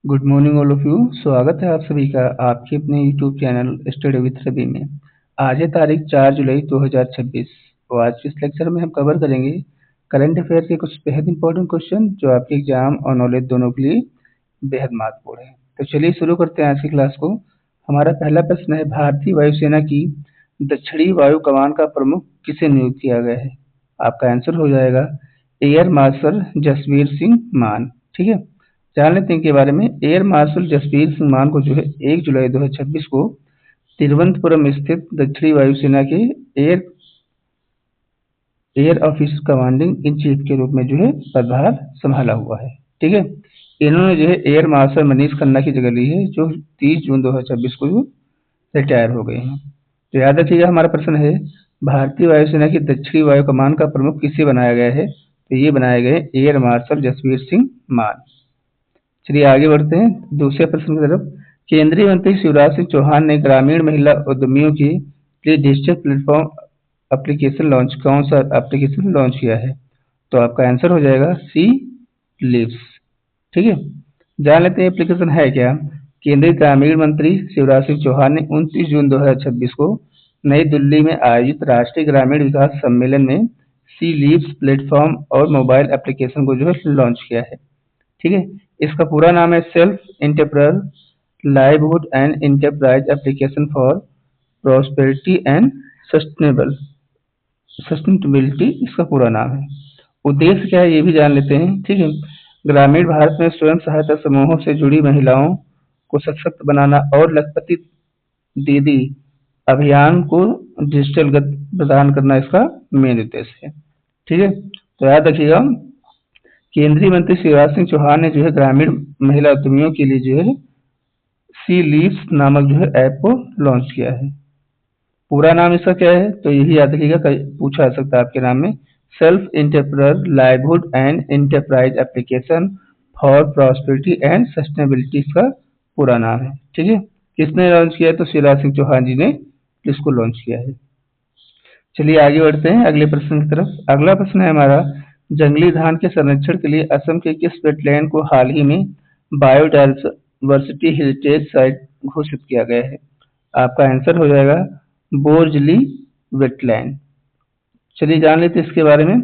Good morning all of you. स्वागत है आप सभी का आपके अपने YouTube channel study with Ravi में। आज है तारीख 4 जुलाई 2026 और आज के इस लेक्चर में हम कवर करेंगे करंट अफेयर के कुछ बेहद इंपॉर्टेंट क्वेश्चन जो आपके एग्जाम और नॉलेज दोनों के लिए बेहद महत्वपूर्ण है। तो चलिए शुरू करते हैं आज की क्लास को। हमारा पहला प्रश्न है, भारतीय वायुसेना की दक्षिणी वायु कमान का प्रमुख किसे नियुक्त किया गया है? आपका आंसर हो जाएगा एयर मार्शल जसवीर सिंह मान। ठीक है, जान लेते हैं इनके बारे में। एयर मार्शल जसवीर सिंह मान को जो है 1 जुलाई 2026 को तिरुवनंतपुरम स्थित दक्षिणी वायुसेना के air officer commanding in chief के रूप में जो है पदभार संभाला हुआ है। ठीक है, इन्होंने जो है एयर मार्शल मनीष खन्ना की जगह ली है जो 30 जून 2026 को रिटायर हो गए हैं। तो याद रखिएगा, हमारा प्रश्न है भारतीय वायुसेना की दक्षिणी वायु कमान का प्रमुख किसे बनाया गया है? तो ये बनाए गए एयर मार्शल जसवीर सिंह मान। चलिए आगे बढ़ते हैं दूसरे प्रश्न की तरफ। केंद्रीय मंत्री शिवराज सिंह चौहान ने ग्रामीण महिला उद्यमियों के लिए डिजिटल प्लेटफॉर्म कौन सा एप्लीकेशन लॉन्च किया है? तो आपका आंसर हो जाएगा सी लिव्स। ठीक है, जान लेते हैं एप्लीकेशन है क्या। केंद्रीय ग्रामीण मंत्री शिवराज सिंह चौहान ने 29 जून 2026 को नई दिल्ली में आयोजित राष्ट्रीय ग्रामीण विकास सम्मेलन में सी लीव्स प्लेटफॉर्म और मोबाइल एप्लीकेशन को जो है लॉन्च किया है। ठीक है, इसका पूरा नाम है self entrepreneur livelihood and enterprise application for prosperity and sustainability इसका पूरा नाम है। उद्देश्य क्या है ये भी जान लेते हैं। ठीक है, ग्रामीण भारत में स्वयं सहायता समूहों से जुड़ी महिलाओं को सशक्त बनाना और लखपति दीदी अभियान को डिजिटल गति प्रदान करना इसका मेन उद्देश्य है। ठीक है, तो याद रखिएगा, केंद्रीय मंत्री शिवराज सिंह चौहान ने जो है ग्रामीण महिला उद्यमियों के लिए जो है सी लीव्स नामक जो है ऐप को लॉन्च किया है। पूरा नाम इसका क्या है तो यही याद रखिएगा, पूछा जा सकता है आपके नाम में। Self entrepreneur livelihood and enterprise application for prosperity and sustainability इसका पूरा नाम है। ठीक है, किसने लॉन्च किया है? तो शिवराज सिंह चौहान जी ने इसको लॉन्च किया है। चलिए आगे बढ़ते हैं अगले प्रश्न की तरफ। अगला प्रश्न है हमारा, जंगली धान के संरक्षण के लिए असम के किस वेटलैंड को हाल ही में बायोडायवर्सिटी हेरिटेज साइट घोषित किया गया है? आपका आंसर हो जाएगा बोरजली वेटलैंड। चलिए जान लेते हैं इसके बारे में।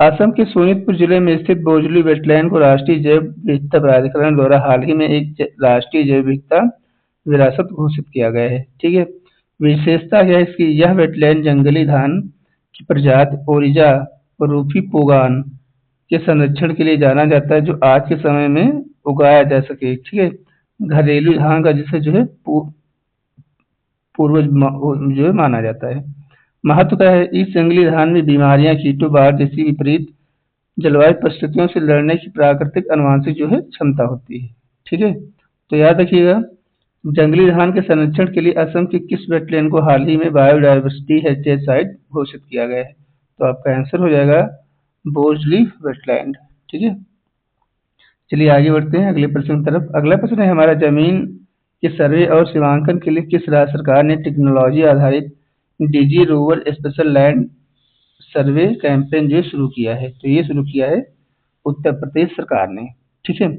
असम के सोनितपुर जिले में स्थित बोरजली वेटलैंड को राष्ट्रीय जैव विविधता प्राधिकरण द्वारा हाल ही में एक राष्ट्रीय जैव विविधता विरासत घोषित किया गया है। ठीक है, विशेषता क्या है इसकी? यह वेटलैंड जंगली धान की प्रजाति ओरिजा रूफी पोगान के संरक्षण के लिए जाना जाता है जो आज के समय में उगाया जा सके। ठीक है, घरेलू धान का जिसे जो है पूर्वज जो है माना जाता है। महत्व क्या है? इस जंगली धान में बीमारियां, कीटों, बाढ़ जैसी विपरीत जलवायु परिस्थितियों से लड़ने की प्राकृतिक आनुवंशिक जो है क्षमता होती है। ठीक है, तो याद रखिएगा, जंगली धान के संरक्षण के लिए असम के किस वेटलैंड को हाल ही में बायोडायवर्सिटी हेरिटेज साइट घोषित किया गया है? तो आपका आंसर हो जाएगा बोरजली वेटलैंड। ठीक है, चलिए आगे बढ़ते हैं अगले प्रश्न की तरफ। अगला प्रश्न है हमारा, जमीन के सर्वे और सीमांकन के लिए किस राज्य सरकार ने टेक्नोलॉजी आधारित digi rover special land survey campaign जो शुरू किया है? तो ये शुरू किया है उत्तर प्रदेश सरकार ने। ठीक है,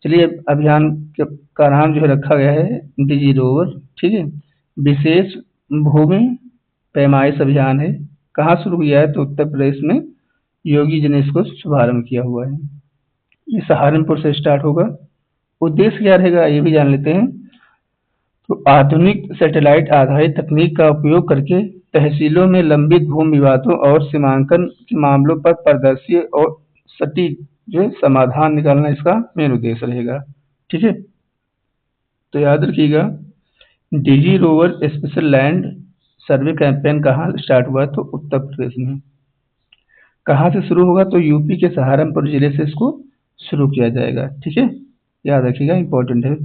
चलिए अभियान का नाम जो है रखा गया है डिजी रोवर। ठीक है, विशेष भूमि पैमाइश अभियान है। कहाँ शुरू किया है? तो उत्तर प्रदेश में योगी जी ने इसको शुभारंभ किया हुआ है। ये सहारनपुर से स्टार्ट होगा। उद्देश्य क्या रहेगा ये भी जान लेते हैं। तो आधुनिक सैटेलाइट आधारित तकनीक का उपयोग करके तहसीलों में लंबित भूमि विवादों और सीमांकन के मामलों पर पारदर्शी और सटीक जो है समाधान निकालना इसका मेन उद्देश्य रहेगा। ठीक है, तो याद रखिएगा, digi rover special land survey campaign कहाँ स्टार्ट हुआ? तो उत्तर प्रदेश में। कहाँ से शुरू होगा? तो यूपी के सहारनपुर जिले से इसको शुरू किया जाएगा। ठीक है, याद रखिएगा, इंपॉर्टेंट है।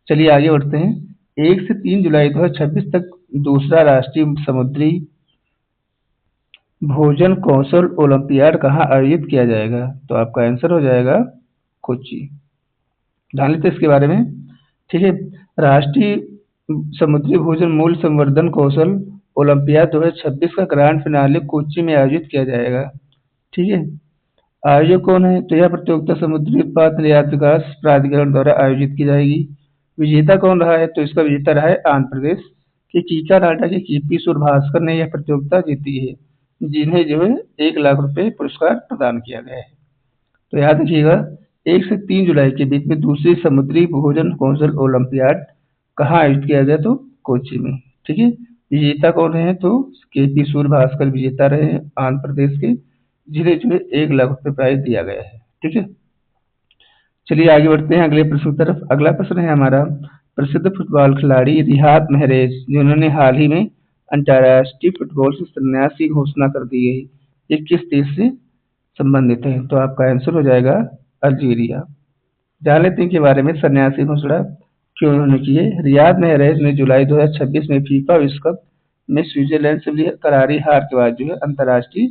चलिए आगे बढ़ते हैं। 1 से 3 जुलाई 2026 तक दूसरा राष्ट्रीय समुद्री भोजन कौशल ओलंपियाड कहाँ आयोजित किया जाएगा? तो आपका आंसर हो जाएगा कोच्चि। जान लेते हैं इसके बारे में। ठीक है, राष्ट्रीय समुद्री भोजन मूल्य संवर्धन कौशल ओलंपियाड 2026 का ग्रैंड फिनाले कोच्चि में आयोजित किया जाएगा। ठीक है, आयोजक कौन है? तो यह प्रतियोगिता समुद्री उत्पाद निर्यात विकास प्राधिकरण द्वारा आयोजित की जाएगी। विजेता कौन रहा है? तो इसका विजेता रहा है आंध्र प्रदेश के कीकानाडा के कीपी सूर्यभास्कर ने यह प्रतियोगिता जीती है, जिन्हें जो है 1 लाख रुपए पुरस्कार प्रदान किया गया है। तो याद रखिएगा, 1 से 3 जुलाई के बीच में दूसरी समुद्री भोजन कौशल ओलंपियाड कहाँ आयोजित किया गया? तो कोच्चि में। ठीक है। विजेता कौन रहे हैं? तो केपी सूर्यभास्कर विजेता रहे हैं आंध्र प्रदेश के, जिन्हें जो है 1 लाख रुपए प्राइज दिया गया है। ठीक है। चलिए आगे बढ़ते हैं अगले प्रश्न की तरफ। अगला प्रश्न है हमारा, प्रसिद्ध फुटबॉल खिलाड़ी रियाद महरेज जिन्होंने हाल ही में अंतर्राष्ट्रीय फुटबॉल से संन्यास की घोषणा कर दी है, ये किस देश से संबंधित है? तो आपका आंसर हो जाएगा अल्जीरिया। जान लेते हैं के बारे में संन्यास की घोषणा क्यों उन्होंने की है। रियाद महरेज ने जुलाई 2026 में फीफा विश्व कप में स्विट्जरलैंड से मिली करारी हार के बाद जो है अंतर्राष्ट्रीय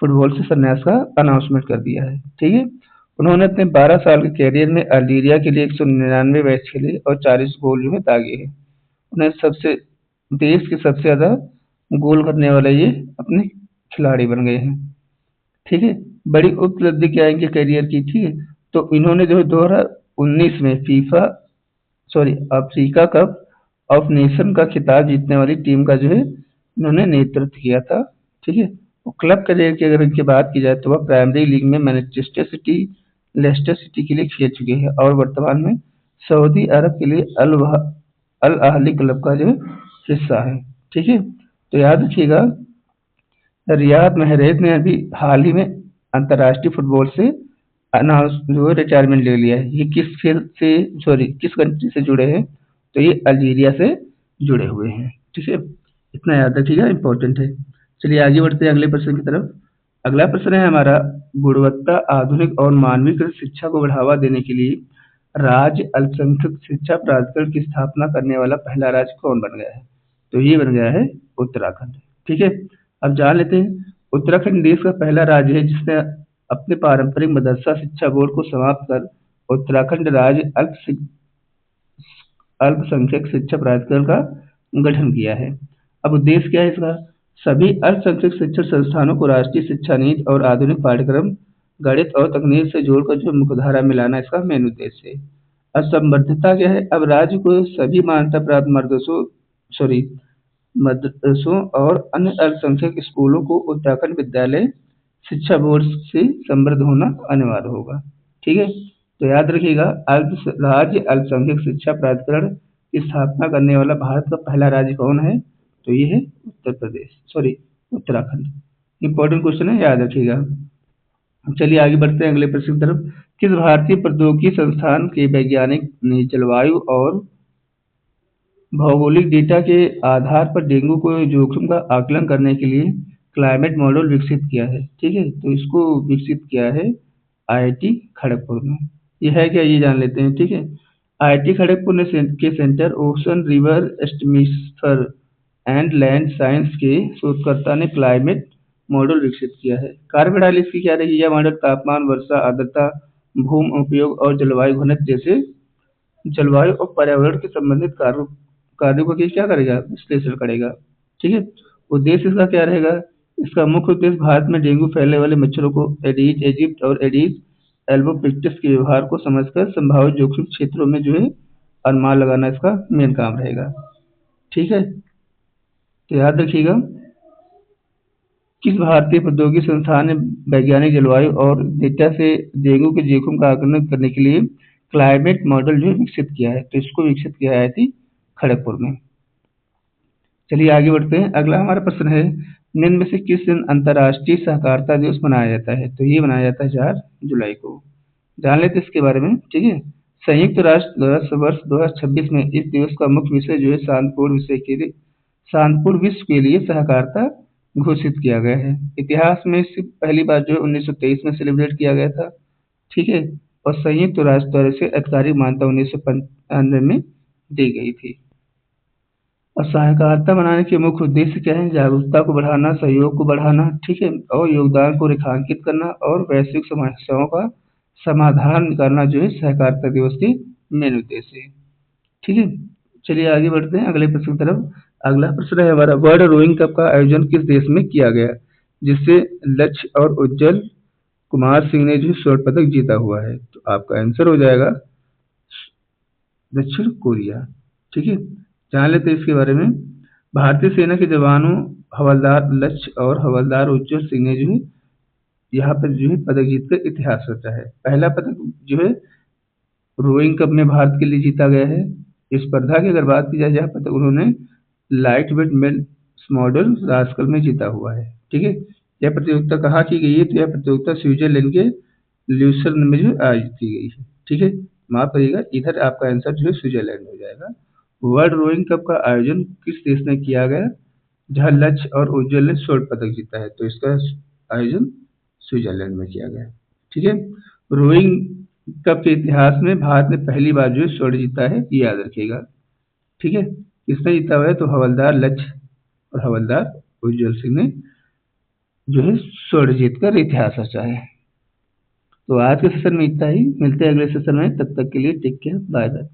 फुटबॉल से संन्यास का अनाउंसमेंट कर दिया है। ठीक है। उन्होंने अपने 12 साल के कैरियर में अल्जीरिया के लिए 199 मैच खेले और 40 गोल जो है दागे हैं। उन्हें देश के सबसे ज्यादा गोल करने वाले ये अपने खिलाड़ी बन गए हैं। ठीक है। बड़ी उपलब्धि क्या है इनके करियर की? ठीक है। तो इन्होंने जो है 2019 में अफ्रीका कप ऑफ नेशन का खिताब जीतने वाली टीम का जो है इन्होंने नेतृत्व किया था। ठीक है। और क्लब करियर की अगर इनकी बात की जाए तो वह प्राइमरी लीग में मैनचेस्टर सिटी, लेस्टर सिटी के लिए खेल चुके हैं और वर्तमान में सऊदी अरब के लिए अल अहली क्लब का जो है हिस्सा है। ठीक है। तो याद रखिएगा, रियाद महरेज ने अभी हाल ही में अंतर्राष्ट्रीय फुटबॉल से अनाउंस जो है रिटायरमेंट ले लिया है। ये किस कंट्री से जुड़े हैं? तो ये अल्जीरिया से जुड़े हुए हैं। ठीक है। इतना याद रखिएगा, इंपॉर्टेंट है। चलिए आगे बढ़ते हैं अगले प्रश्न की तरफ। अगला प्रश्न है हमारा, गुणवत्ता आधुनिक और मानवीकृत शिक्षा को बढ़ावा देने के लिए राज्य अल्पसंख्यक शिक्षा प्राधिकरण की स्थापना करने वाला पहला राज्य कौन बन गया है? तो ये बन गया है उत्तराखंड। ठीक है। अब जान लेते हैं, उत्तराखंड देश का पहला राज्य है जिसने अपने पारंपरिक मदरसा शिक्षा बोर्ड को समाप्त कर उत्तराखंड राज्य अल्पसंख्यक शिक्षा प्राधिकरण का गठन किया है। अब उद्देश्य क्या है इसका? सभी अल्पसंख्यक शिक्षण संस्थानों को राष्ट्रीय शिक्षा नीति और आधुनिक पाठ्यक्रम, गणित और तकनीक से जोड़कर जो मुख्यधारा में लाना इसका मेन उद्देश्य है। अब संबद्धता क्या है? अब राज्य को सभी मान्यता प्राप्त मदरसों और अन्य अल्पसंख्यक स्कूलों को उत्तराखंड विद्यालय शिक्षा बोर्ड से समृद्ध होना अनिवार्य होगा। ठीक है। तो याद रखिएगा, राज्य अल्पसंख्यक शिक्षा प्राधिकरण की स्थापना करने वाला भारत का पहला राज्य कौन है? तो ये है उत्तराखंड। इंपॉर्टेंट क्वेश्चन है, याद रखिएगा। चलिए आगे बढ़ते हैं अगले प्रश्न की तरफ। किस भारतीय प्रौद्योगिकी संस्थान के वैज्ञानिक ने जलवायु और भौगोलिक डेटा के आधार पर डेंगू के जोखिम का आकलन करने के लिए क्लाइमेट मॉडल विकसित किया है? ठीक है। तो इसको विकसित किया है आईआईटी खड़गपुर में। ये है क्या, ये जान लेते हैं। ठीक है। आईआईटी खड़गपुर ने के centre ocean river atmosphere and land science के शोधकर्ता ने क्लाइमेट मॉडल विकसित किया है। कार्यप्रणाली इसकी क्या रहेगी? यह मॉडल तापमान, वर्षा, आर्द्रता, भूमि उपयोग और जलवायु घनत्व जैसे जलवायु और पर्यावरण के संबंधित कार्यों का क्या करेगा? विश्लेषण करेगा। ठीक है। उद्देश्य इसका क्या रहेगा? इसका मुख्य उद्देश्य भारत में डेंगू फैलने वाले मच्छरों को एडीज एजिप्ट और एडीज एल्बोपिक्टिस के व्यवहार को समझकर संभावित जोखिम क्षेत्रों में जो है अनुमान लगाना इसका मेन काम रहेगा। ठीक है। तो याद रखिएगा, किस भारतीय प्रौद्योगिकी संस्थान ने वैज्ञानिक जलवायु और डेटा से डेंगू के जोखिम का आकलन करने के लिए क्लाइमेट मॉडल जो है विकसित किया है? तो इसको विकसित किया है थी खड़गपुर में। चलिए आगे बढ़ते हैं। अगला हमारा प्रश्न है, निम्न में से किस दिन अंतर्राष्ट्रीय सहकारिता दिवस मनाया जाता है? तो ये मनाया जाता है 4 जुलाई को। जान लेते हैं इसके बारे में। ठीक है। संयुक्त राष्ट्र द्वारा वर्ष 2026 में इस दिवस का मुख्य विषय जो है शांतिपूर्ण विश्व के लिए सहकारिता घोषित किया गया है। इतिहास में इससे पहली बार जो है 1923 में सेलिब्रेट किया गया था। ठीक है। और संयुक्त राष्ट्र द्वारा इसे आधिकारिक मान्यता 1995 में दी गई थी। और सहकारिता बनाने के मुख्य उद्देश्य क्या है? जागरूकता को बढ़ाना, सहयोग को बढ़ाना, ठीक है, और योगदान को रेखांकित करना और वैश्विक समस्याओं का समाधान करना जो है सहकारिता दिवस के मेन उद्देश्य है। ठीक है। चलिए आगे बढ़ते हैं अगले प्रश्न की तरफ। अगला प्रश्न है हमारा, वर्ल्ड रोइंग कप का आयोजन किस देश में किया गया जिससे लक्ष्य और उज्जवल कुमार सिंह ने जो स्वर्ण पदक जीता हुआ है। तो आपका आंसर हो जाएगा दक्षिण कोरिया। ठीक है, जान लेते हैं इसके बारे में। भारतीय सेना के जवानों हवलदार लक्ष्य और हवलदार उज्जवल सिंह ने जो है यहाँ पर जो है पदक जीतकर इतिहास रचा है। पहला पदक जो है रोइंग कप में भारत के लिए जीता गया है। इस स्पर्धा की अगर बात की जाए, जहाँ पदक उन्होंने lightweight males model rascal में जीता हुआ है। ठीक है, यह प्रतियोगिता कहाँ की गई है? तो यह प्रतियोगिता स्विट्जरलैंड के ल्यूसर्न में जो आयोजित की गई है। ठीक है, माफ करिएगा, इधर आपका आंसर जो है स्विट्जरलैंड में हो जाएगा। वर्ल्ड रोइंग कप का आयोजन किस देश ने किया गया, जहाँ लक्ष्य और उज्जवल ने स्वर्ण पदक जीता है? तो इसका आयोजन स्विट्जरलैंड में किया गया। ठीक है, रोइंग कप के इतिहास में भारत ने पहली बार जो है स्वर्ण जीता है, ये याद रखिएगा। ठीक है, किसने जीता हुआ है? तो हवलदार लक्ष्य और हवलदार उज्जवल सिंह ने जो है स्वर्ण जीतकर इतिहास रचा है। तो आज के सेशन में इतना ही, मिलते हैं अगले सेशन में, तब तक के लिए टेक केयर, बाय बाय।